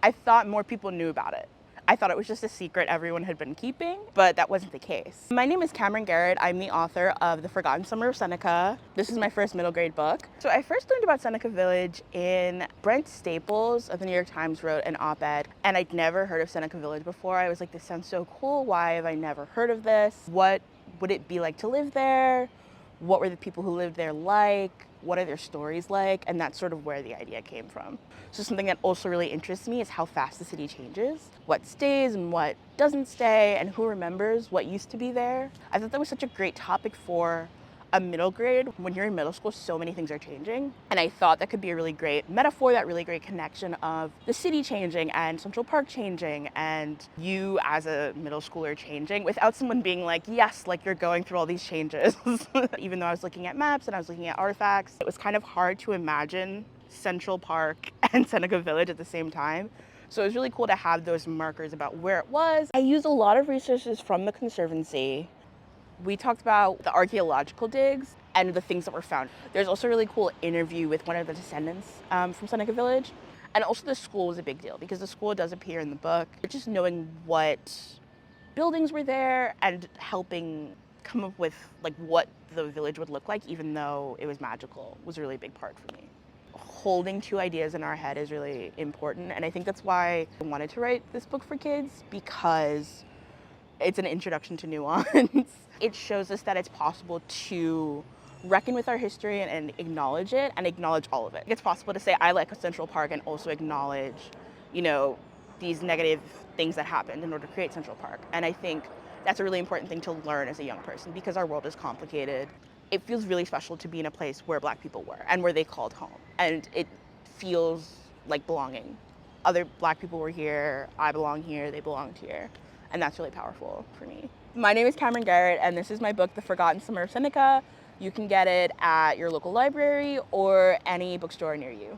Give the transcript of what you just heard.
I thought more people knew about it. I thought it was just a secret everyone had been keeping, but that wasn't the case. My name is Camryn Garrett. I'm the author of The Forgotten Summer of Seneca. This is my first middle grade book. So I first learned about Seneca Village in Brent Staples of the New York Times wrote an op-ed, and I'd never heard of Seneca Village before. I was like, this sounds so cool. Why have I never heard of this? What would it be like to live there? What were the people who lived there like? What are their stories like? And that's sort of where the idea came from. So something that also really interests me is how fast the city changes, what stays and what doesn't stay, and who remembers what used to be there. I thought that was such a great topic for a middle grade. When you're in middle school, so many things are changing. And I thought that could be a really great metaphor, that really great connection of the city changing and Central Park changing and you as a middle schooler changing without someone being like, yes, like you're going through all these changes. Even though I was looking at maps and I was looking at artifacts, it was kind of hard to imagine Central Park and Seneca Village at the same time. So it was really cool to have those markers about where it was. I used a lot of resources from the Conservancy. We talked about the archaeological digs and the things that were found. There's also a really cool interview with one of the descendants from Seneca Village. And also the school was a big deal because the school does appear in the book. Just knowing what buildings were there and helping come up with like what the village would look like, even though it was magical, was a really big part for me. Holding two ideas in our head is really important. And I think that's why I wanted to write this book for kids, because it's an introduction to nuance. It shows us that it's possible to reckon with our history and acknowledge it and acknowledge all of it. It's possible to say, I like Central Park and also acknowledge, these negative things that happened in order to create Central Park. And I think that's a really important thing to learn as a young person because our world is complicated. It feels really special to be in a place where Black people were and where they called home. And it feels like belonging. Other Black people were here, I belong here, they belonged here. And that's really powerful for me. My name is Camryn Garrett, and this is my book, The Forgotten Summer of Seneca. You can get it at your local library or any bookstore near you.